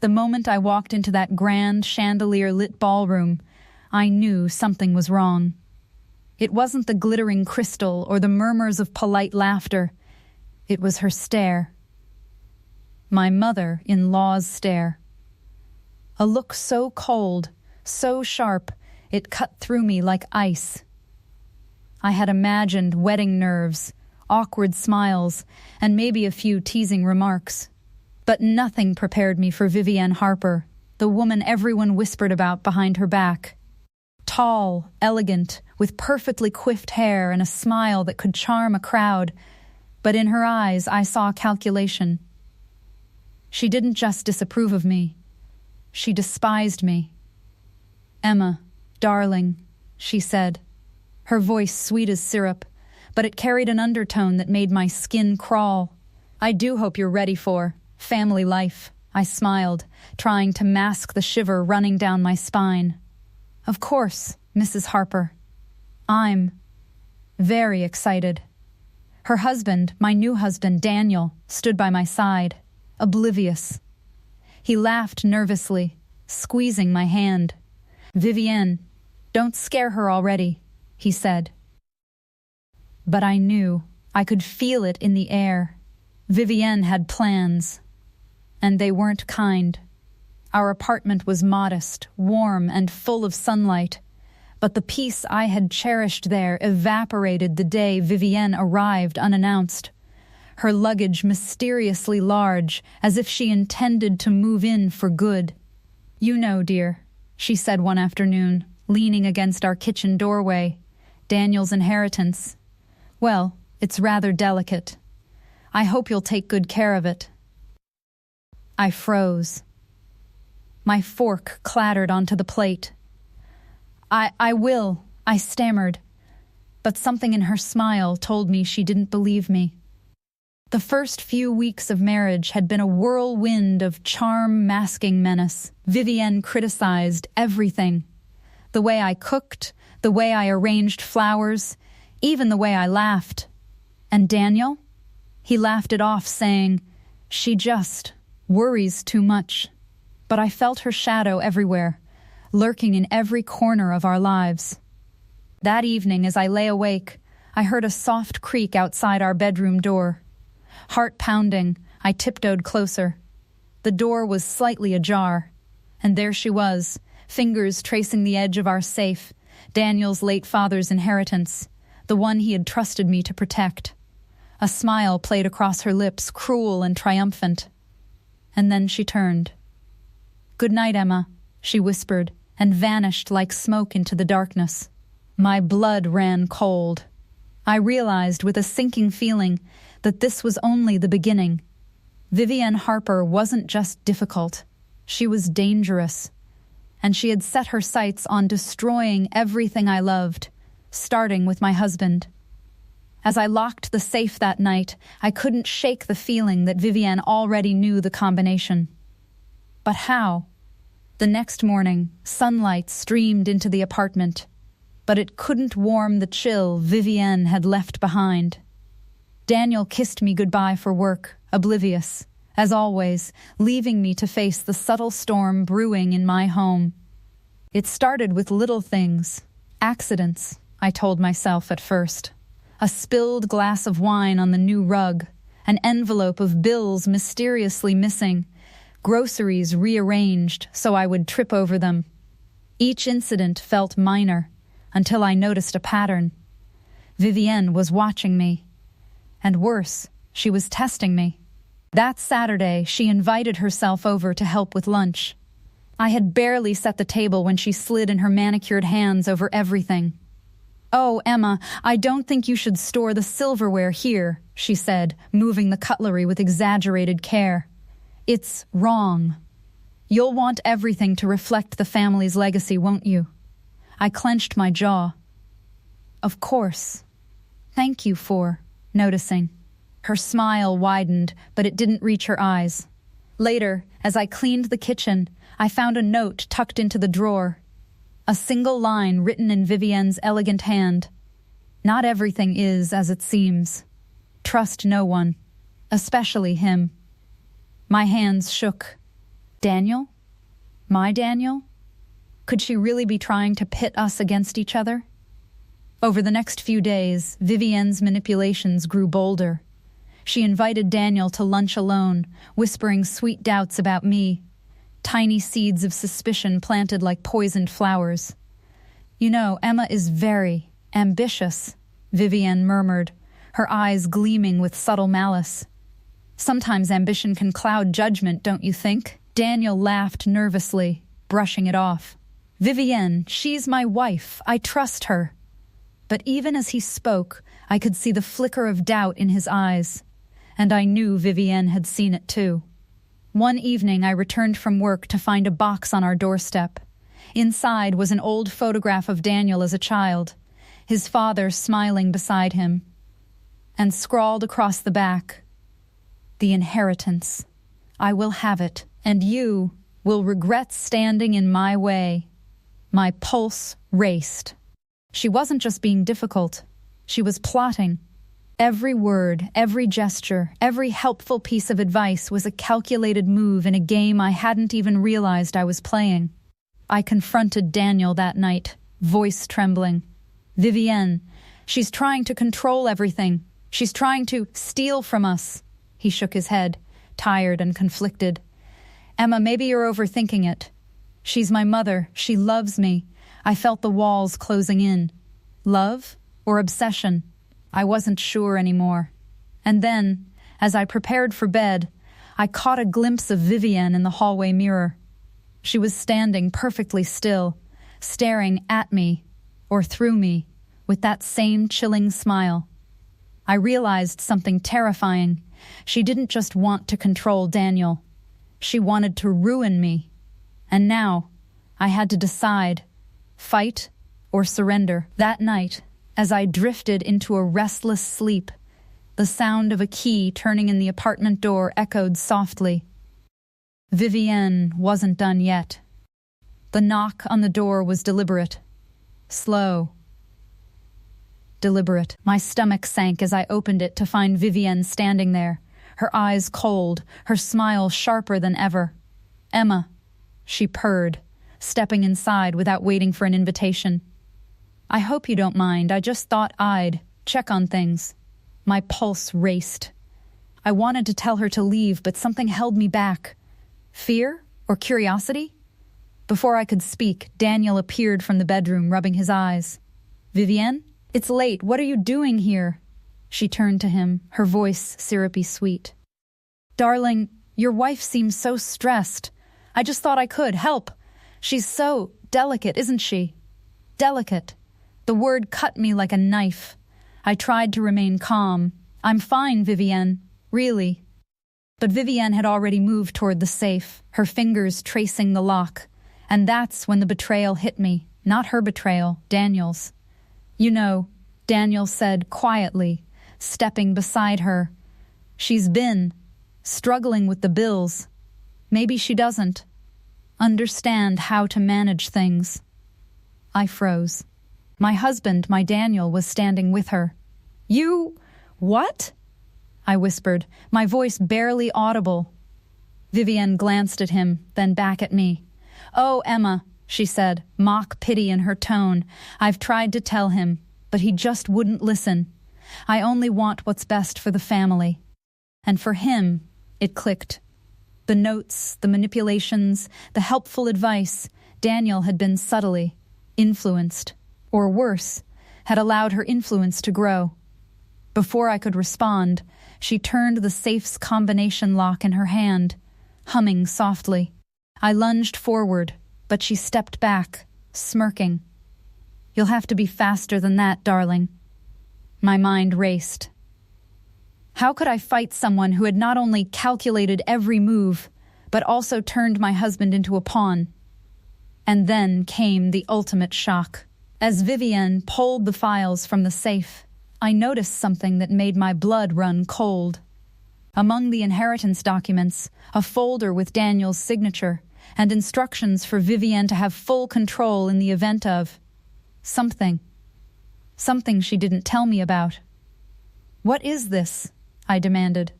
The moment I walked into that grand, chandelier-lit ballroom, I knew something was wrong. It wasn't the glittering crystal or the murmurs of polite laughter. It was her stare. My mother-in-law's stare. A look so cold, so sharp, it cut through me like ice. I had imagined wedding nerves, awkward smiles, and maybe a few teasing remarks. But nothing prepared me for Vivienne Harper, the woman everyone whispered about behind her back. Tall, elegant, with perfectly coiffed hair and a smile that could charm a crowd, but in her eyes I saw calculation. She didn't just disapprove of me. She despised me. "Emma, darling," she said, her voice sweet as syrup, but it carried an undertone that made my skin crawl. "I do hope you're ready for family life," I smiled, trying to mask the shiver running down my spine. "Of course, Mrs. Harper. I'm very excited." Her husband, my new husband, Daniel, stood by my side, oblivious. He laughed nervously, squeezing my hand. "Vivienne, don't scare her already," he said. But I knew, I could feel it in the air. Vivienne had plans, and they weren't kind. Our apartment was modest, warm, and full of sunlight, but the peace I had cherished there evaporated the day Vivienne arrived unannounced. Her luggage mysteriously large, as if she intended to move in for good. "You know, dear," she said one afternoon, leaning against our kitchen doorway, "Daniel's inheritance. Well, it's rather delicate. I hope you'll take good care of it." I froze. My fork clattered onto the plate. I will," I stammered, but something in her smile told me she didn't believe me. The first few weeks of marriage had been a whirlwind of charm masking menace. Vivienne criticized everything. The way I cooked, the way I arranged flowers, even the way I laughed. And Daniel? He laughed it off, saying, "She just worries too much." But I felt her shadow everywhere, lurking in every corner of our lives. That evening, as I lay awake, I heard a soft creak outside our bedroom door. Heart pounding, I tiptoed closer. The door was slightly ajar, and there she was, fingers tracing the edge of our safe, Daniel's late father's inheritance, the one he had trusted me to protect. A smile played across her lips, cruel and triumphant. And then she turned. "Good night, Emma," she whispered, and vanished like smoke into the darkness. My blood ran cold. I realized with a sinking feeling that this was only the beginning. Vivienne Harper wasn't just difficult. She was dangerous. And she had set her sights on destroying everything I loved, starting with my husband. As I locked the safe that night, I couldn't shake the feeling that Vivienne already knew the combination. But how? The next morning, sunlight streamed into the apartment, but it couldn't warm the chill Vivienne had left behind. Daniel kissed me goodbye for work, oblivious, as always, leaving me to face the subtle storm brewing in my home. It started with little things, accidents, I told myself at first. A spilled glass of wine on the new rug, an envelope of bills mysteriously missing, groceries rearranged so I would trip over them. Each incident felt minor, until I noticed a pattern. Vivienne was watching me. And worse, she was testing me. That Saturday, she invited herself over to help with lunch. I had barely set the table when she slid in her manicured hands over everything. "Oh, Emma, I don't think you should store the silverware here," she said, moving the cutlery with exaggerated care. "It's wrong. You'll want everything to reflect the family's legacy, won't you?" I clenched my jaw. "Of course. Thank you for noticing." Her smile widened, but it didn't reach her eyes. Later, as I cleaned the kitchen, I found a note tucked into the drawer. A single line written in Vivienne's elegant hand. "Not everything is as it seems. Trust no one, especially him." My hands shook. Daniel? My Daniel? Could she really be trying to pit us against each other? Over the next few days, Vivienne's manipulations grew bolder. She invited Daniel to lunch alone, whispering sweet doubts about me, tiny seeds of suspicion planted like poisoned flowers. "You know, Emma is very ambitious," Vivienne murmured, her eyes gleaming with subtle malice. "Sometimes ambition can cloud judgment, don't you think?" Daniel laughed nervously, brushing it off. "Vivienne, she's my wife. I trust her." But even as he spoke, I could see the flicker of doubt in his eyes, and I knew Vivienne had seen it too. One evening I returned from work to find a box on our doorstep. Inside was an old photograph of Daniel as a child, his father smiling beside him, and scrawled across the back, "The inheritance. I will have it, and you will regret standing in my way." My pulse raced. She wasn't just being difficult. She was plotting. Every word, every gesture, every helpful piece of advice was a calculated move in a game I hadn't even realized I was playing. I confronted Daniel that night, voice trembling. "Vivienne, she's trying to control everything. She's trying to steal from us." He shook his head, tired and conflicted. "Emma, maybe you're overthinking it. She's my mother. She loves me." I felt the walls closing in. Love or obsession? I wasn't sure anymore. And then, as I prepared for bed, I caught a glimpse of Vivienne in the hallway mirror. She was standing perfectly still, staring at me, or through me, with that same chilling smile. I realized something terrifying. She didn't just want to control Daniel. She wanted to ruin me. And now, I had to decide, fight or surrender. That night, as I drifted into a restless sleep, the sound of a key turning in the apartment door echoed softly. Vivienne wasn't done yet. The knock on the door was deliberate. Slow. Deliberate. My stomach sank as I opened it to find Vivienne standing there, her eyes cold, her smile sharper than ever. "Emma," she purred, stepping inside without waiting for an invitation. "I hope you don't mind. I just thought I'd check on things." My pulse raced. I wanted to tell her to leave, but something held me back. Fear or curiosity? Before I could speak, Daniel appeared from the bedroom, rubbing his eyes. "Vivienne, it's late. What are you doing here?" She turned to him, her voice syrupy sweet. "Darling, your wife seems so stressed. I just thought I could help. She's so delicate, isn't she?" Delicate. The word cut me like a knife. I tried to remain calm. "I'm fine, Vivienne. Really." But Vivienne had already moved toward the safe, her fingers tracing the lock. And that's when the betrayal hit me. Not her betrayal, Daniel's. "You know," Daniel said quietly, stepping beside her, "she's been struggling with the bills. Maybe she doesn't understand how to manage things." I froze. My husband, my Daniel, was standing with her. "You... what?" I whispered, my voice barely audible. Vivienne glanced at him, then back at me. "Oh, Emma," she said, mock pity in her tone. "I've tried to tell him, but he just wouldn't listen. I only want what's best for the family." And for him, it clicked. The notes, the manipulations, the helpful advice, Daniel had been subtly influenced, or worse, had allowed her influence to grow. Before I could respond, she turned the safe's combination lock in her hand, humming softly. I lunged forward, but she stepped back, smirking. "You'll have to be faster than that, darling." My mind raced. How could I fight someone who had not only calculated every move, but also turned my husband into a pawn? And then came the ultimate shock. As Vivienne pulled the files from the safe, I noticed something that made my blood run cold. Among the inheritance documents, a folder with Daniel's signature and instructions for Vivienne to have full control in the event of something she didn't tell me about. "What is this?" I demanded.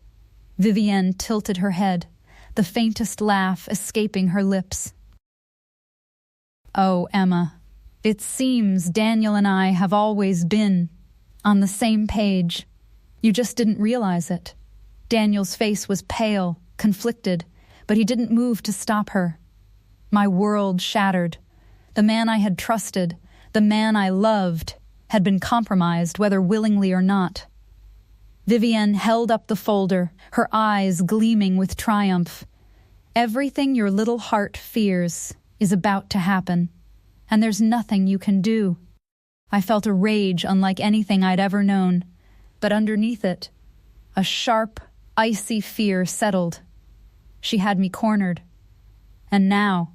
Vivienne tilted her head. the faintest laugh escaping her lips. "Oh, Emma, it seems Daniel and I have always been on the same page. You just didn't realize it." Daniel's face was pale, conflicted, but he didn't move to stop her. My world shattered. The man I had trusted, the man I loved, had been compromised, whether willingly or not. Vivienne held up the folder, her eyes gleaming with triumph. "Everything your little heart fears is about to happen, and there's nothing you can do." I felt a rage unlike anything I'd ever known, but underneath it, a sharp, icy fear settled. She had me cornered, and now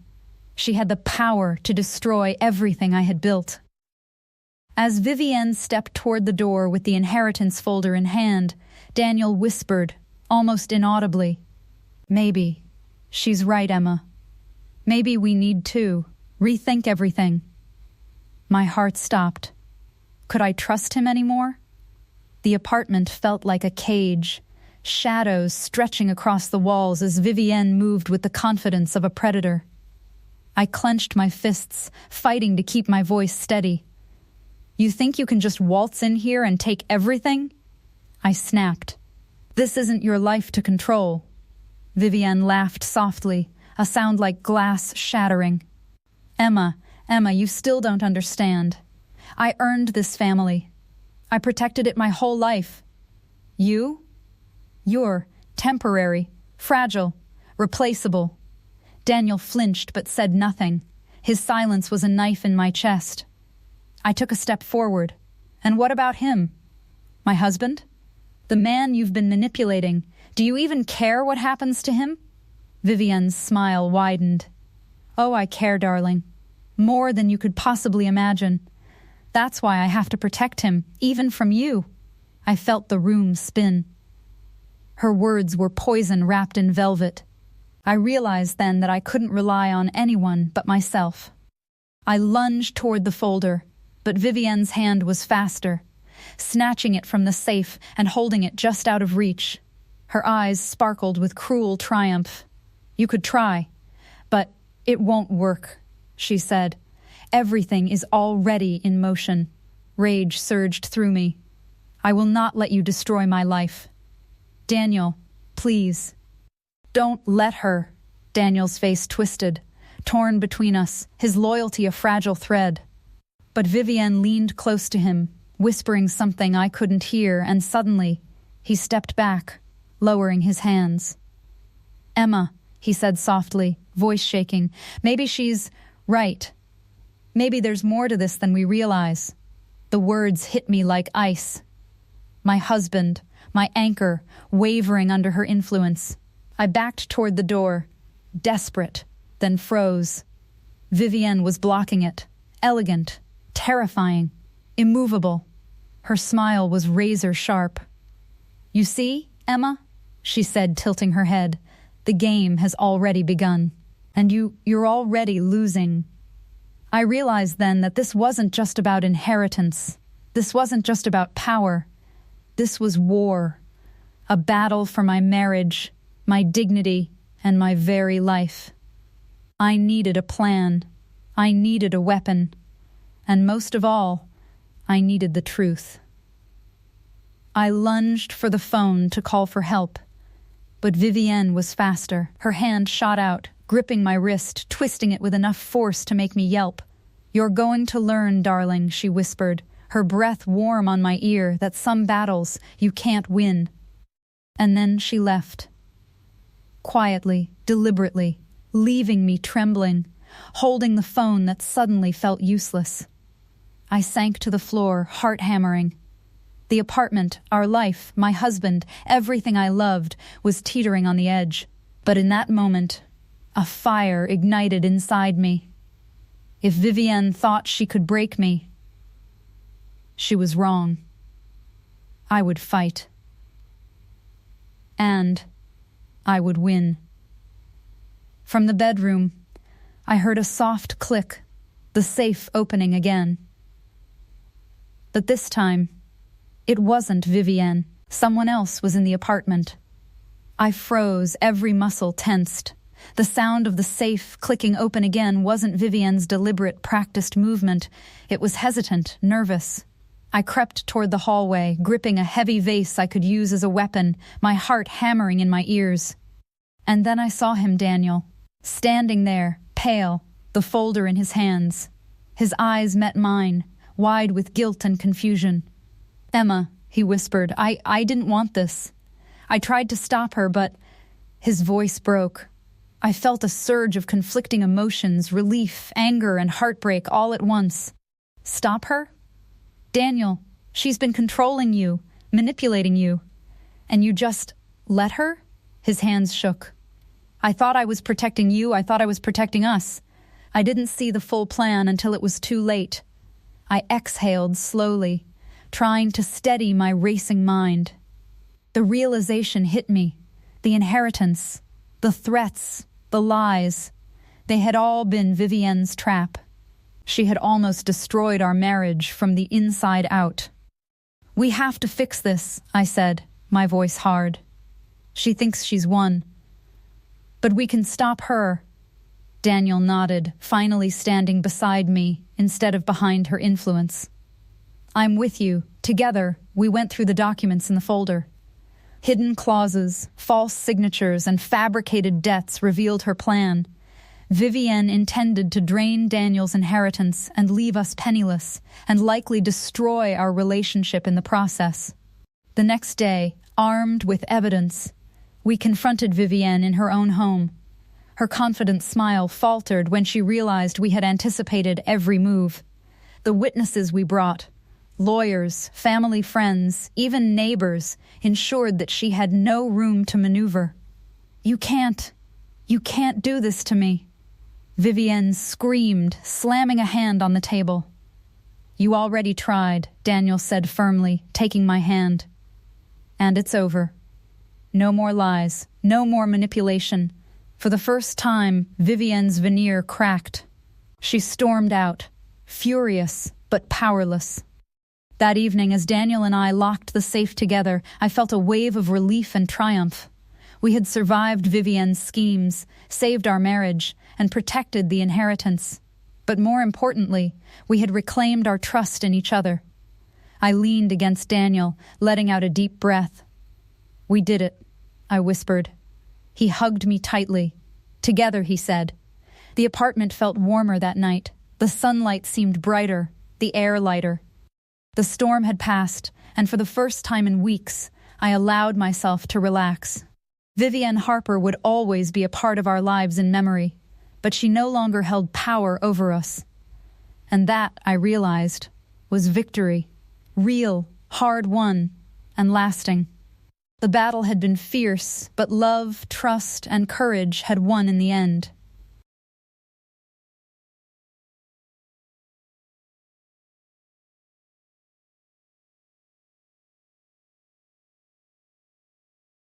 she had the power to destroy everything I had built. As Vivienne stepped toward the door with the inheritance folder in hand, Daniel whispered, almost inaudibly, "Maybe she's right, Emma. Maybe we need to rethink everything." My heart stopped. Could I trust him anymore? The apartment felt like a cage, shadows stretching across the walls as Vivienne moved with the confidence of a predator. I clenched my fists, fighting to keep my voice steady. "You think you can just waltz in here and take everything?" I snapped. "This isn't your life to control." Vivienne laughed softly, a sound like glass shattering. Emma, you still don't understand. I earned this family. I protected it my whole life. You? You're temporary, fragile, replaceable." Daniel flinched but said nothing. His silence was a knife in my chest. I took a step forward. "And what about him? My husband? The man you've been manipulating. Do you even care what happens to him?" Vivienne's smile widened. "Oh, I care, darling. More than you could possibly imagine. That's why I have to protect him, even from you." I felt the room spin. Her words were poison wrapped in velvet. I realized then that I couldn't rely on anyone but myself. I lunged toward the folder, but Vivienne's hand was faster, snatching it from the safe and holding it just out of reach. Her eyes sparkled with cruel triumph. "You could try, but it won't work," she said. "Everything is already in motion." Rage surged through me. "I will not let you destroy my life. Daniel, please." "Don't let her." Daniel's face twisted, torn between us, his loyalty a fragile thread. But Vivienne leaned close to him, whispering something I couldn't hear, and suddenly he stepped back, lowering his hands. "Emma," he said softly, voice shaking, "maybe she's right. Maybe there's more to this than we realize." The words hit me like ice. My husband, my anchor, wavering under her influence. I backed toward the door, desperate, then froze. Vivienne was blocking it, elegant, terrifying, immovable. Her smile was razor sharp. "You see, Emma?" she said, tilting her head. "The game has already begun, and you're already losing." I realized then that this wasn't just about inheritance. This wasn't just about power. This was war, a battle for my marriage, my dignity, and my very life. I needed a plan. I needed a weapon. And most of all, I needed the truth. I lunged for the phone to call for help, but Vivienne was faster. Her hand shot out, gripping my wrist, twisting it with enough force to make me yelp. "You're going to learn, darling," she whispered, her breath warm on my ear, "that some battles you can't win." And then she left. Quietly, deliberately, leaving me trembling, holding the phone that suddenly felt useless. I sank to the floor, heart hammering. The apartment, our life, my husband, everything I loved, was teetering on the edge. But in that moment, a fire ignited inside me. If Vivienne thought she could break me, she was wrong. I would fight. And I would win. From the bedroom, I heard a soft click, the safe opening again. But this time, it wasn't Vivienne. Someone else was in the apartment. I froze, every muscle tensed. The sound of the safe clicking open again wasn't Vivienne's deliberate, practiced movement. It was hesitant, nervous. I crept toward the hallway, gripping a heavy vase I could use as a weapon, my heart hammering in my ears. And then I saw him, Daniel, standing there, pale, the folder in his hands. His eyes met mine, wide with guilt and confusion. "Emma," he whispered, I didn't want this. I tried to stop her, but his voice broke. I felt a surge of conflicting emotions, relief, anger, and heartbreak all at once. Stop her? Daniel, she's been controlling you, manipulating you. And you just let her? His hands shook. I thought I was protecting you, I thought I was protecting us. I didn't see the full plan until it was too late. I exhaled slowly, trying to steady my racing mind. The realization hit me. The inheritance, the threats, the lies. They had all been Vivienne's trap. She had almost destroyed our marriage from the inside out. "We have to fix this," I said, my voice hard. "She thinks she's won. But we can stop her." Daniel nodded, finally standing beside me instead of behind her influence. "I'm with you." Together, we went through the documents in the folder. Hidden clauses, false signatures, and fabricated debts revealed her plan. Vivienne intended to drain Daniel's inheritance and leave us penniless, and likely destroy our relationship in the process. The next day, armed with evidence, we confronted Vivienne in her own home. Her confident smile faltered when she realized we had anticipated every move. The witnesses we brought, lawyers, family friends, even neighbors, ensured that she had no room to maneuver. You can't do this to me," Vivienne screamed, slamming a hand on the table. "You already tried," Daniel said firmly, taking my hand. "And it's over. No more lies, no more manipulation." For the first time, Vivienne's veneer cracked. She stormed out, furious but powerless. That evening, as Daniel and I locked the safe together, I felt a wave of relief and triumph. We had survived Vivienne's schemes, saved our marriage, and protected the inheritance. But more importantly, we had reclaimed our trust in each other. I leaned against Daniel, letting out a deep breath. "We did it," I whispered. He hugged me tightly. "Together," he said. The apartment felt warmer that night. The sunlight seemed brighter, the air lighter. The storm had passed, and for the first time in weeks, I allowed myself to relax. Vivienne Harper would always be a part of our lives in memory, but she no longer held power over us. And that, I realized, was victory. Real, hard-won, and lasting. The battle had been fierce, but love, trust, and courage had won in the end.